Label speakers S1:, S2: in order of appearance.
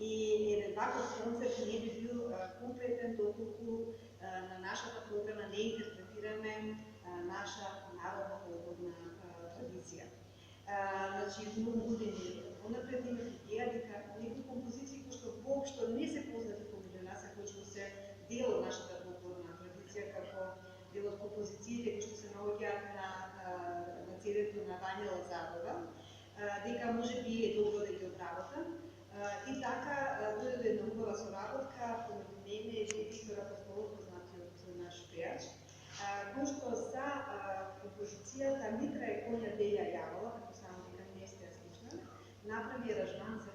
S1: И еден ваков концерт не би бил комплетен доколку на нашата програма не интерпретираме наша народна фолклорна традиција. Значи, многу години понапред имаме идеја дека некои композиции кои што воопшто не се познати помеѓу нас, а кои што се дел од нашата фолклорна традиција, како дел од композициите кои што се наоѓаат на CD-то на Вања Лазарова, дека може би е добро да ги обработам. И така дојде до една убава соработка помеѓу мене и Виктор Апостолов, познатиот наш пејач, кој што за композицијата Митра е конја Деја Јавола, како само дека не сте ја слушнали, направи аранжман за